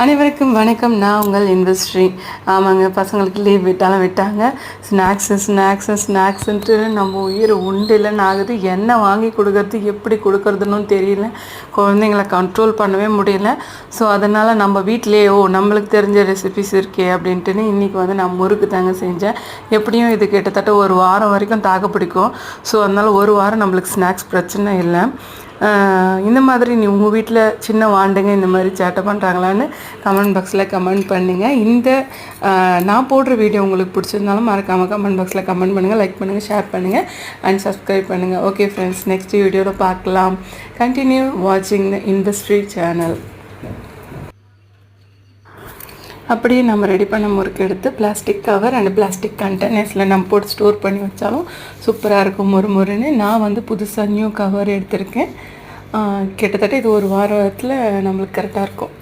அனைவருக்கும் வணக்கம். நான் உங்கள் இன்வெஸ்ட்ரி. ஆமாங்க, பசங்களுக்கு லீவ் விட்டாலும் விட்டாங்க. ஸ்நாக்ஸுன்ட்டு நம்ம உயிர் உண்டு இல்லைன்னு ஆகுது. என்ன வாங்கி கொடுக்கறது, எப்படி கொடுக்கறதுன்னு தெரியல. குழந்தைங்கள கண்ட்ரோல் பண்ணவே முடியல. ஸோ அதனால் நம்ம வீட்டிலேயே நம்மளுக்கு தெரிஞ்ச ரெசிபிஸ் இருக்கே அப்படின்ட்டுன்னு இன்றைக்கி வந்து நான் முறுக்கு தாங்க செஞ்சேன். எப்படியும் இது கிட்டத்தட்ட ஒரு வாரம் வரைக்கும் தாக்கு பிடிக்கும். ஸோ அதனால் ஒரு வாரம் நம்மளுக்கு ஸ்நாக்ஸ் பிரச்சனை இல்லை. இந்த மாதிரி உங்கள் வீட்டில் சின்ன வாண்டுங்க இந்த மாதிரி சேட்டை பண்ணுறாங்களான்னு கமெண்ட் பாக்ஸில் கமெண்ட் பண்ணுங்கள். இந்த நான் போடுற வீடியோ உங்களுக்கு பிடிச்சிருந்தாலும் மறக்காமல் கமெண்ட் பாக்ஸில் கமெண்ட் பண்ணுங்கள், லைக் பண்ணுங்கள், ஷேர் பண்ணுங்கள் அண்ட் சப்ஸ்கிரைப் பண்ணுங்கள். ஓகே ஃப்ரெண்ட்ஸ், நெக்ஸ்ட் வீடியோவில் பார்க்கலாம். கண்டினியூ வாட்சிங் த இண்டஸ்ட்ரி சேனல். அப்படியே நம்ம ரெடி பண்ண முறுக்கு எடுத்து பிளாஸ்டிக் கவர் அண்ட் பிளாஸ்டிக் கண்டெய்னர்ஸில் நம்ம போட்டு ஸ்டோர் பண்ணி வச்சாலும் சூப்பராக இருக்கும் முறுமுறுன்னு. நான் வந்து புதுசாக நியூ கவர் எடுத்திருக்கேன். கிட்டத்தட்ட இது ஒரு வாரத்தில் நம்மளுக்கு கரெக்டாக இருக்கும்.